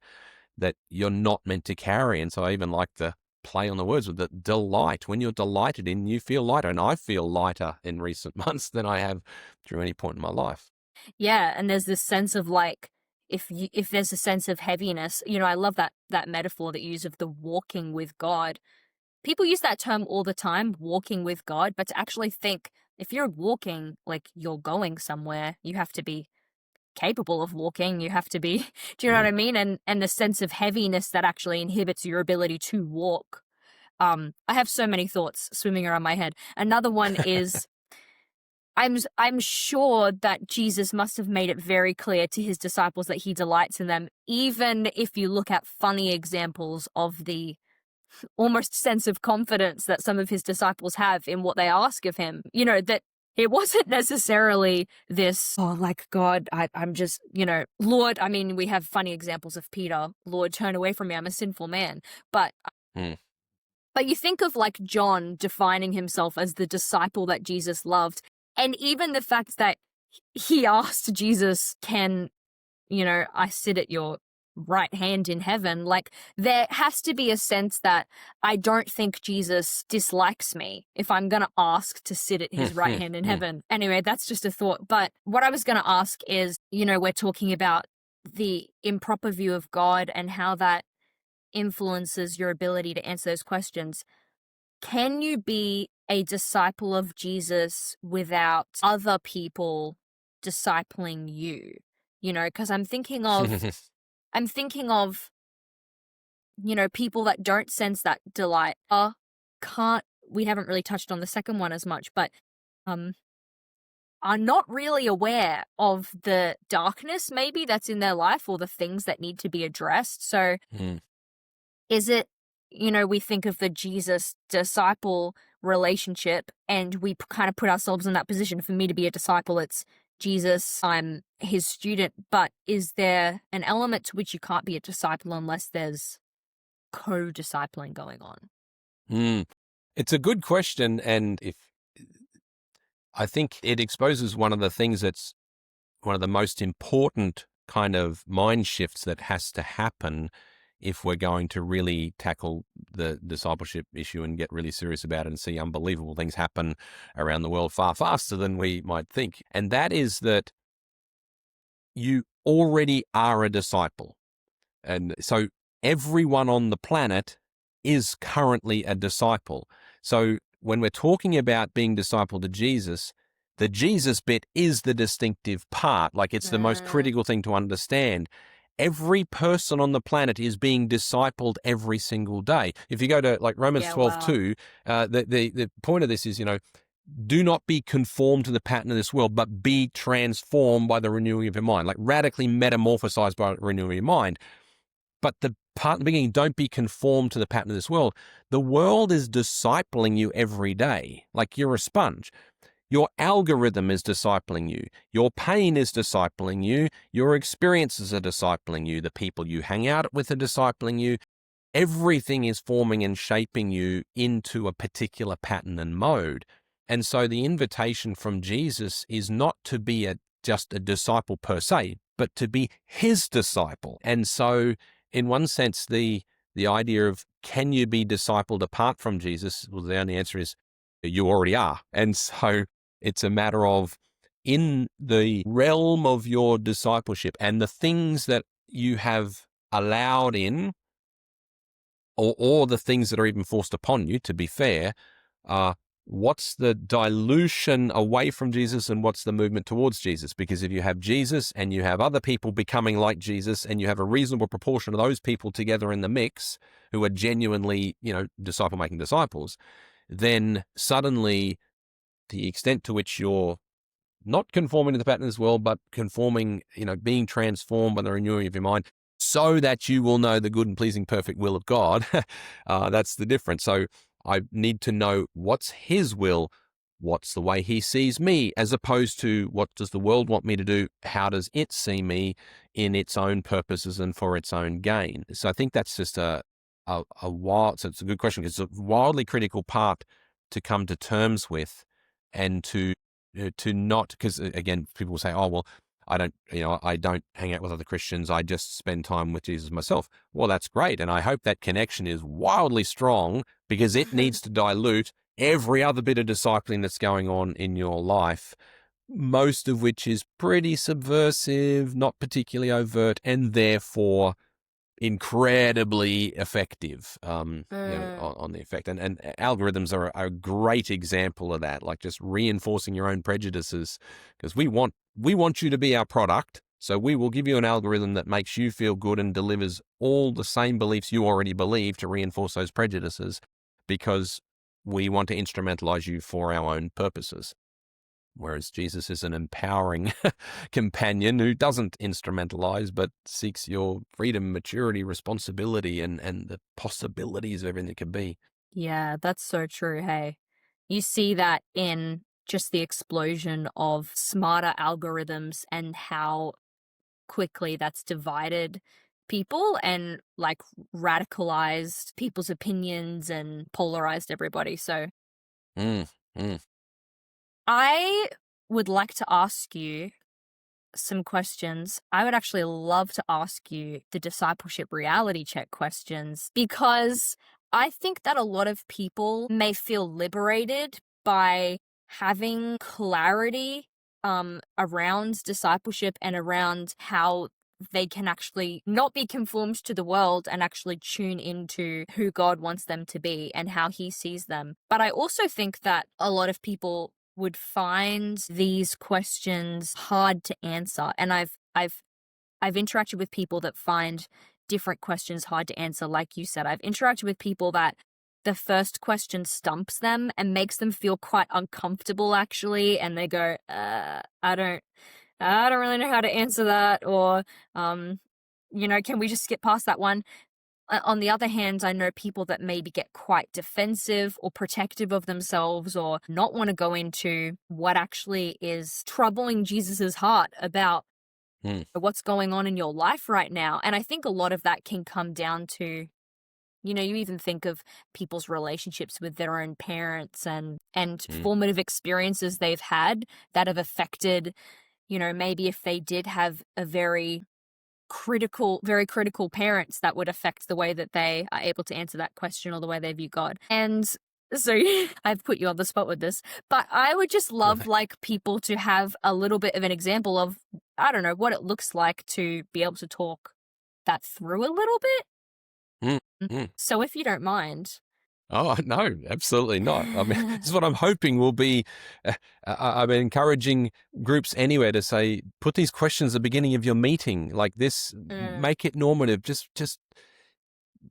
that you're not meant to carry. And so I even like the play on the words with the delight. When you're delighted in, you feel lighter. And I feel lighter in recent months than I have through any point in my life. Yeah, and there's this sense of if there's a sense of heaviness, I love that metaphor that you use of the walking with God. People use that term all the time, walking with God, but to actually think, if you're walking, like you're going somewhere, you have to be capable of walking. You have to be, do you know what I mean? And the sense of heaviness that actually inhibits your ability to walk. I have so many thoughts swimming around my head. Another one is, I'm sure that Jesus must have made it very clear to his disciples that he delights in them, even if you look at funny examples of the almost sense of confidence that some of his disciples have in what they ask of him. That it wasn't necessarily this, God, I'm just, Lord, I mean, we have funny examples of Peter, Lord, turn away from me, I'm a sinful man. But you think of John defining himself as the disciple that Jesus loved. And even the fact that he asked Jesus, can, I sit at your right hand in heaven, there has to be a sense that I don't think Jesus dislikes me if I'm going to ask to sit at his right hand in heaven. Anyway, that's just a thought. But what I was going to ask is, we're talking about the improper view of God and how that influences your ability to answer those questions. can you be a disciple of Jesus without other people discipling you? You know, because I'm thinking of, you know, people that don't sense that delight we haven't really touched on the second one as much, but are not really aware of the darkness maybe that's in their life or the things that need to be addressed. So is it, you know, we think of the Jesus disciple relationship and we kind of put ourselves in that position. For me to be a disciple, it's Jesus, I'm his student. But is there an element to which you can't be a disciple unless there's co-discipling going on? It's a good question, and I think it exposes one of the things that's one of the most important kind of mind shifts that has to happen if we're going to really tackle the discipleship issue and get really serious about it and see unbelievable things happen around the world far faster than we might think. And that is that you already are a disciple. And so everyone on the planet is currently a disciple. So when we're talking about being disciple to Jesus, the Jesus bit is the distinctive part. Like, it's the most critical thing to understand. Every person on the planet is being discipled every single day. If you go to like Romans 12:2, the point of this is, you know, do not be conformed to the pattern of this world, but be transformed by the renewing of your mind, like radically metamorphosized by the renewing of your mind. But the part in the beginning, don't be conformed to the pattern of this world. The world is discipling you every day, like you're a sponge. Your algorithm is discipling you. Your pain is discipling you. Your experiences are discipling you. The people you hang out with are discipling you. Everything is forming and shaping you into a particular pattern and mode. And so the invitation from Jesus is not to be just a disciple per se, but to be his disciple. And so in one sense, the idea of can you be discipled apart from Jesus? Well, the only answer is you already are. And so it's a matter of, in the realm of your discipleship and the things that you have allowed in, or the things that are even forced upon you, to be fair, what's the dilution away from Jesus and what's the movement towards Jesus? Because if you have Jesus and you have other people becoming like Jesus and you have a reasonable proportion of those people together in the mix who are genuinely, you know, disciple-making disciples, then suddenly the extent to which you're not conforming to the pattern of this world, but conforming, you know, being transformed by the renewing of your mind so that you will know the good and pleasing perfect will of God, that's the difference. So I need to know what's his will, what's the way he sees me, as opposed to what does the world want me to do, how does it see me in its own purposes and for its own gain. So I think that's just so it's a good question, because it's a wildly critical part to come to terms with, and to not, because again, people will say, oh, well, I don't hang out with other Christians. I just spend time with Jesus myself. Well, that's great. And I hope that connection is wildly strong, because it needs to dilute every other bit of discipling that's going on in your life, most of which is pretty subversive, not particularly overt, and therefore incredibly effective on the effect. And algorithms are a great example of that, like just reinforcing your own prejudices, because we want you to be our product. So we will give you an algorithm that makes you feel good and delivers all the same beliefs you already believe to reinforce those prejudices, because we want to instrumentalize you for our own purposes. Whereas Jesus is an empowering companion who doesn't instrumentalize, but seeks your freedom, maturity, responsibility, and the possibilities of everything that could be. Yeah, that's so true. Hey, you see that in just the explosion of smarter algorithms and how quickly that's divided people and like radicalized people's opinions and polarized everybody. So I would like to ask you some questions. I would actually love to ask you the Discipleship Reality Check questions, because I think that a lot of people may feel liberated by having clarity around discipleship and around how they can actually not be conformed to the world and actually tune into who God wants them to be and how he sees them. But I also think that a lot of people would find these questions hard to answer. And I've interacted with people that find different questions hard to answer. Like you said, I've interacted with people that the first question stumps them and makes them feel quite uncomfortable, actually. And they go, I don't really know how to answer that. Or, can we just skip past that one? On the other hand, I know people that maybe get quite defensive or protective of themselves or not want to go into what actually is troubling Jesus's heart about what's going on in your life right now. And I think a lot of that can come down to, you even think of people's relationships with their own parents and formative experiences they've had that have affected, maybe if they did have a very critical parents, that would affect the way that they are able to answer that question or the way they view God. And so I've put you on the spot with this, but I would just love like people to have a little bit of an example of, I don't know, what it looks like to be able to talk that through a little bit. So if you don't mind. Oh, no, absolutely not. I mean, this is what I'm hoping will be, I'm encouraging groups anywhere to say, put these questions at the beginning of your meeting like this, make it normative, just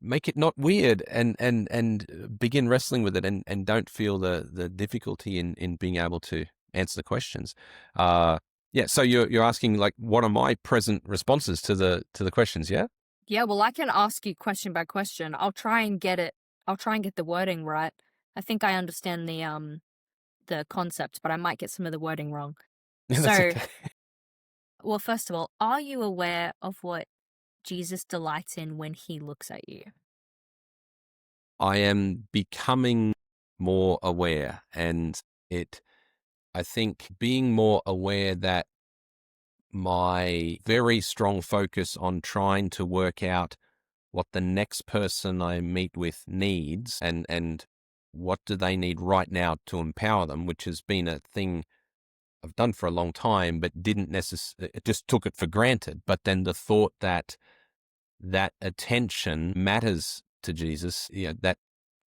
make it not weird and begin wrestling with it and don't feel the difficulty in being able to answer the questions. So you're asking like, what are my present responses to the questions, yeah? Yeah, well, I can ask you question by question. I'll try and get the wording right. I think I understand the concept, but I might get some of the wording wrong. That's okay. Well, first of all, are you aware of what Jesus delights in when he looks at you? I am becoming more aware, and I think being more aware that my very strong focus on trying to work out what the next person I meet with needs and what do they need right now to empower them, which has been a thing I've done for a long time, but didn't necessarily, it just took it for granted. But then the thought that attention matters to Jesus,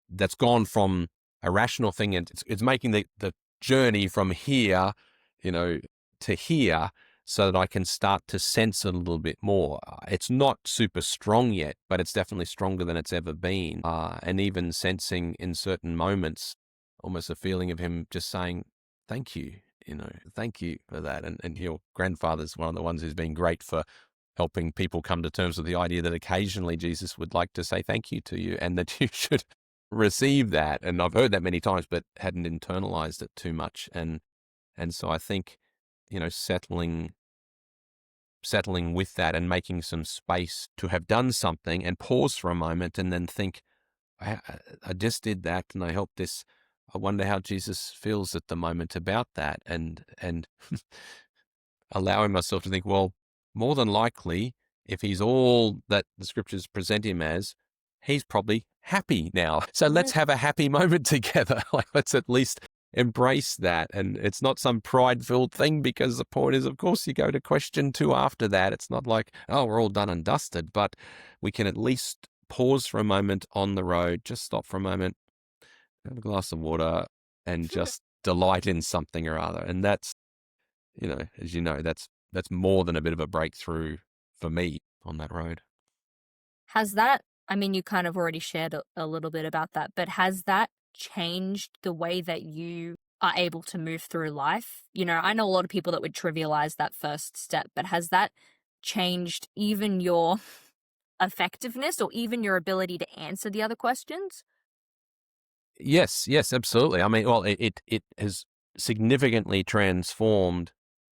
that's gone from a rational thing, and it's making the journey from here, to here, so that I can start to sense it a little bit more. It's not super strong yet, but it's definitely stronger than it's ever been. And even sensing in certain moments, almost a feeling of him just saying, thank you, thank you for that. And your grandfather's one of the ones who's been great for helping people come to terms with the idea that occasionally Jesus would like to say thank you to you and that you should receive that. And I've heard that many times, but hadn't internalized it too much. And so I think, settling with that and making some space to have done something and pause for a moment and then think, I just did that and I helped this. I wonder how Jesus feels at the moment about that, and allowing myself to think, well, more than likely, if he's all that the scriptures present him as, he's probably happy now. So let's have a happy moment together. Like, let's at least embrace that. And it's not some pride-filled thing, because the point is, of course, you go to question 2 after that. It's not like, oh, we're all done and dusted, but we can at least pause for a moment on the road, just stop for a moment, have a glass of water, and just delight in something or other. And that's, as you know, that's more than a bit of a breakthrough for me on that road. Has that, I mean, you kind of already shared a little bit about that, but has that changed the way that you are able to move through life? I know a lot of people that would trivialize that first step, but has that changed even your effectiveness or even your ability to answer the other questions? Yes, absolutely. I mean, well, it has significantly transformed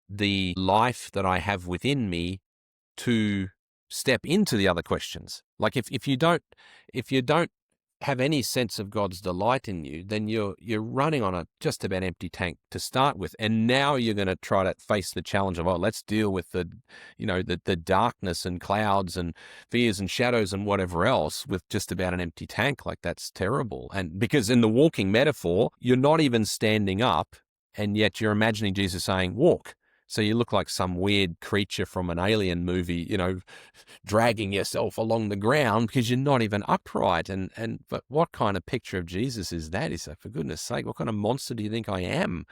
the life that I have within me to step into the other questions. Like if you don't have any sense of God's delight in you, then you're running on a just about empty tank to start with. And now you're going to try to face the challenge of, let's deal with the darkness and clouds and fears and shadows and whatever else with just about an empty tank. Like, that's terrible. And because in the walking metaphor, you're not even standing up, and yet you're imagining Jesus saying, walk. So you look like some weird creature from an alien movie, dragging yourself along the ground because you're not even upright. But what kind of picture of Jesus is that? He's like, for goodness sake, what kind of monster do you think I am?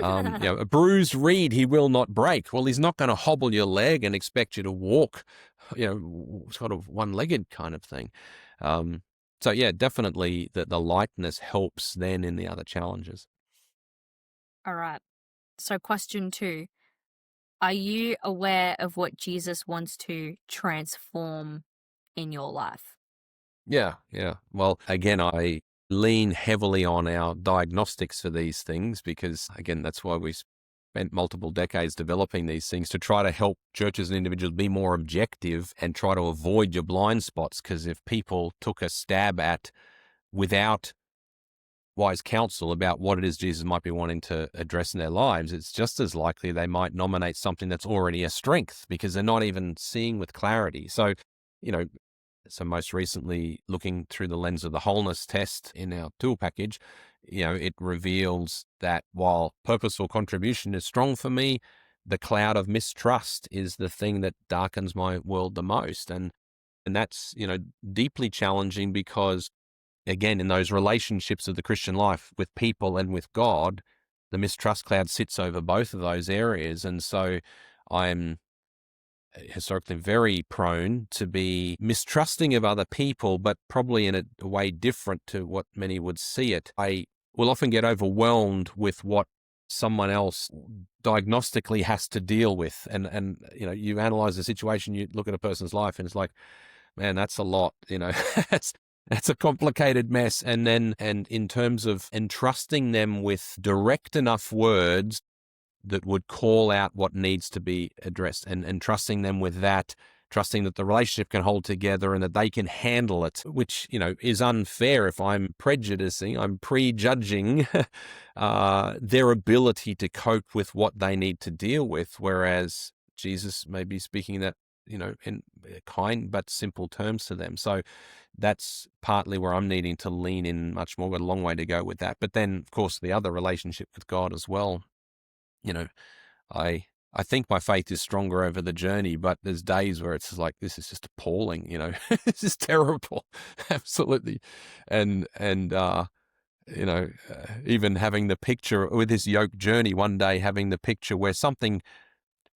A bruised reed he will not break. Well, he's not going to hobble your leg and expect you to walk, sort of one-legged kind of thing. So yeah, definitely the lightness helps then in the other challenges. All right. So question 2, are you aware of what Jesus wants to transform in your life? Yeah. Well, again, I lean heavily on our diagnostics for these things because, again, that's why we spent multiple decades developing these things, to try to help churches and individuals be more objective and try to avoid your blind spots. Because if people took a stab at, without wise counsel about what it is Jesus might be wanting to address in their lives, it's just as likely they might nominate something that's already a strength because they're not even seeing with clarity. So, so most recently, looking through the lens of the wholeness test in our tool package, it reveals that while purposeful contribution is strong for me, the cloud of mistrust is the thing that darkens my world the most. And that's, deeply challenging because, again, in those relationships of the Christian life with people and with God, the mistrust cloud sits over both of those areas. And so I'm historically very prone to be mistrusting of other people, but probably in a way different to what many would see it. I will often get overwhelmed with what someone else diagnostically has to deal with. And you analyze the situation, you look at a person's life and it's like, man, that's a lot, that's a complicated mess. And in terms of entrusting them with direct enough words that would call out what needs to be addressed, and trusting them with that, trusting that the relationship can hold together and that they can handle it, which, is unfair if I'm prejudging their ability to cope with what they need to deal with. Whereas Jesus may be speaking that, in kind but simple terms to them. So that's partly where I'm needing to lean in much more. Got a long way to go with that. But then, of course, the other relationship with God as well. I think my faith is stronger over the journey, but there's days where it's like, this is just appalling, this is terrible. Absolutely. And even having the picture with this yoke journey, one day having the picture where something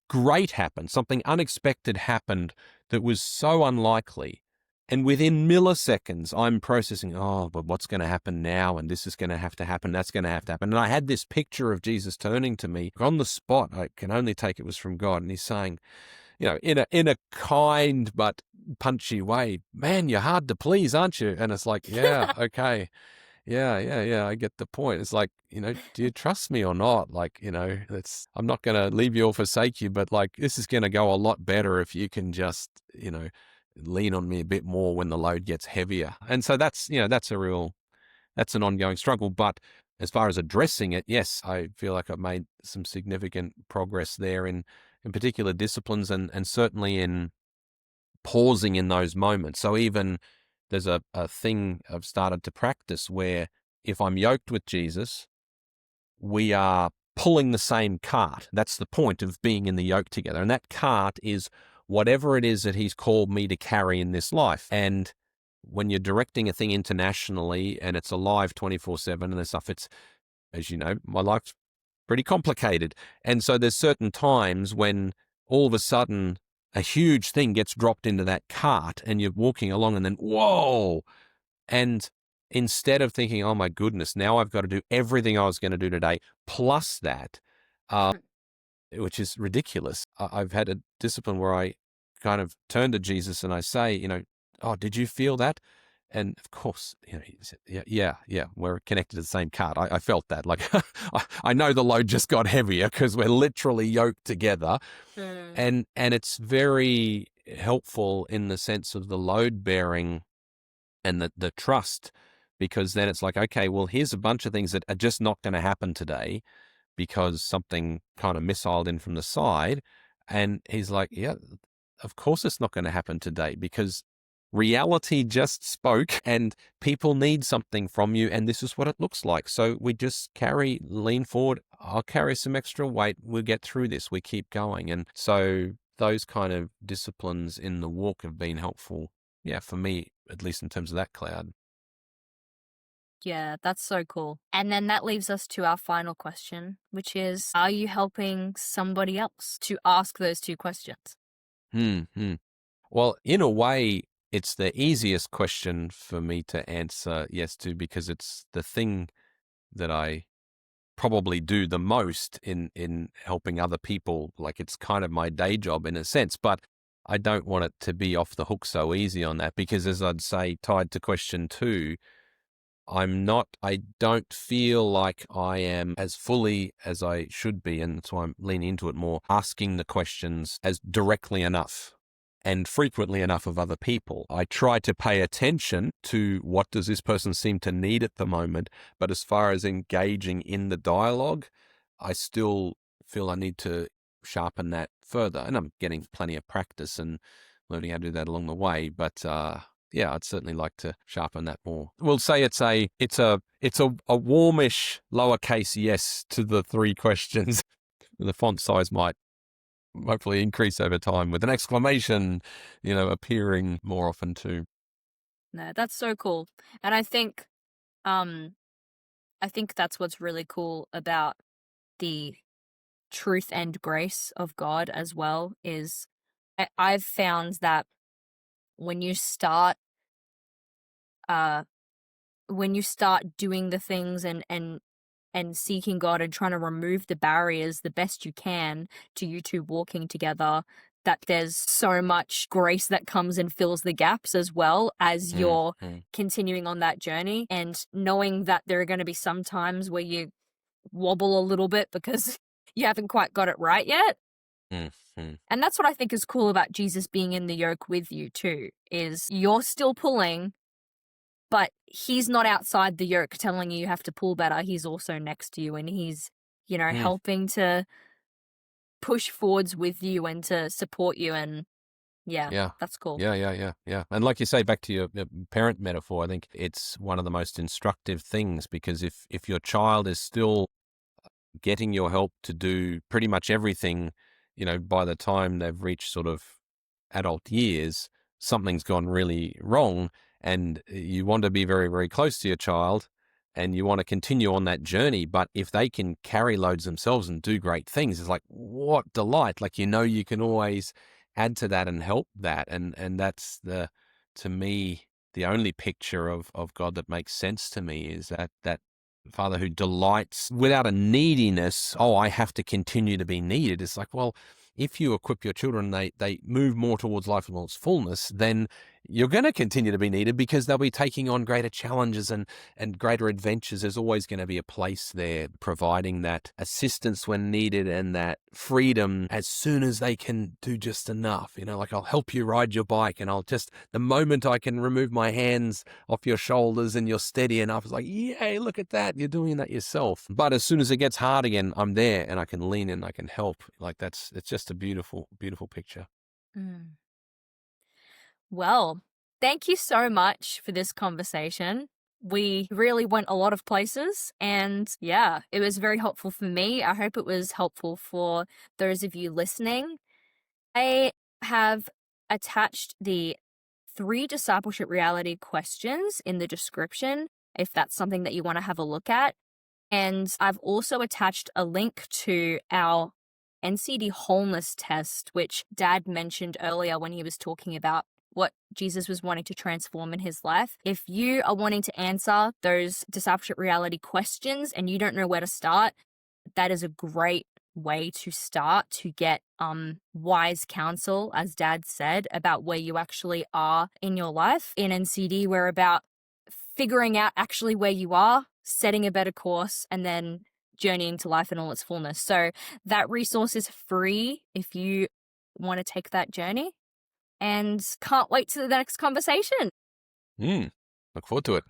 great happened, something unexpected happened that was so unlikely. And within milliseconds, I'm processing, but what's going to happen now? And this is going to have to happen. That's going to have to happen. And I had this picture of Jesus turning to me on the spot. I can only take it was from God. And he's saying, in a kind but punchy way, man, you're hard to please, aren't you? And it's like, yeah, okay. Yeah. I get the point. It's like, do you trust me or not? Like, I'm not going to leave you or forsake you, but like, this is going to go a lot better if you can just, lean on me a bit more when the load gets heavier. And so that's an ongoing struggle. But as far as addressing it, yes, I feel like I've made some significant progress there in particular disciplines and certainly in pausing in those moments. So even there's a thing I've started to practice where if I'm yoked with Jesus, we are pulling the same cart. That's the point of being in the yoke together. And that cart is whatever it is that he's called me to carry in this life. And when you're directing a thing internationally and it's alive 24/7 and there's stuff, it's, as you know, my life's pretty complicated. And so there's certain times when all of a sudden a huge thing gets dropped into that cart and you're walking along and then, whoa. And instead of thinking, oh my goodness, now I've got to do everything I was going to do today, plus that, which is ridiculous. I've had a discipline where I kind of turn to Jesus and I say, oh, did you feel that? And of course, he said, yeah, we're connected to the same cart. I felt that. Like, I know the load just got heavier because we're literally yoked together. And it's very helpful in the sense of the load bearing and the trust, because then it's like, okay, well, here's a bunch of things that are just not going to happen today because something kind of missiled in from the side. And he's like, yeah, of course it's not going to happen today because reality just spoke and people need something from you. And this is what it looks like. So we just lean forward. I'll carry some extra weight. We'll get through this. We keep going. And so those kind of disciplines in the walk have been helpful. Yeah, for me, at least in terms of that cloud. Yeah, that's so cool. And then that leaves us to our final question, which is, are you helping somebody else to ask those two questions? Well, in a way, it's the easiest question for me to answer yes to, because it's the thing that I probably do the most in helping other people. Like, it's kind of my day job in a sense, but I don't want it to be off the hook so easy on that, because as I'd say, tied to question 2, I don't feel like I am as fully as I should be. And that's why I'm leaning into it more, asking the questions as directly enough and frequently enough of other people. I try to pay attention to what does this person seem to need at the moment. But as far as engaging in the dialogue, I still feel I need to sharpen that further. And I'm getting plenty of practice and learning how to do that along the way. But, yeah, I'd certainly like to sharpen that more. We'll say it's a warmish lowercase yes to the 3 questions. The font size might hopefully increase over time with an exclamation, appearing more often too. No, that's so cool. And I think that's what's really cool about the truth and grace of God as well, is I've found that when you start doing the things and seeking God and trying to remove the barriers the best you can to you two walking together, that there's so much grace that comes and fills the gaps as well as you're continuing on that journey, and knowing that there are going to be some times where you wobble a little bit because you haven't quite got it right yet. And that's what I think is cool about Jesus being in the yoke with you too, is you're still pulling, but he's not outside the yoke telling you have to pull better. He's also next to you, and he's, helping to push forwards with you and to support you. And yeah, that's cool. Yeah. And like you say, back to your parent metaphor, I think it's one of the most instructive things, because if your child is still getting your help to do pretty much everything, by the time they've reached sort of adult years, something's gone really wrong. And you want to be very, very close to your child and you want to continue on that journey. But if they can carry loads themselves and do great things, it's like, what delight. Like, you can always add to that and help that. And that's to me, the only picture of God that makes sense to me, is that Father who delights without a neediness. Oh, I have to continue to be needed. It's like, well, if you equip your children, they move more towards life in all its fullness, then you're going to continue to be needed, because they'll be taking on greater challenges and greater adventures. There's always going to be a place there providing that assistance when needed and that freedom as soon as they can do just enough. Like, I'll help you ride your bike, and the moment I can remove my hands off your shoulders and you're steady enough, it's like, yay, look at that. You're doing that yourself. But as soon as it gets hard again, I'm there and I can lean in, I can help. Like, it's just a beautiful, beautiful picture. Well, thank you so much for this conversation. We really went a lot of places, and yeah, it was very helpful for me. I hope it was helpful for those of you listening. I have attached the 3 discipleship reality questions in the description, if that's something that you want to have a look at. And I've also attached a link to our NCD wholeness test, which Dad mentioned earlier when he was talking about what Jesus was wanting to transform in his life. If you are wanting to answer those discipleship reality questions and you don't know where to start, that is a great way to start to get wise counsel, as Dad said, about where you actually are in your life. In NCD, we're about figuring out actually where you are, setting a better course, and then journeying to life in all its fullness. So that resource is free if you want to take that journey. And can't wait to the next conversation. Look forward to it.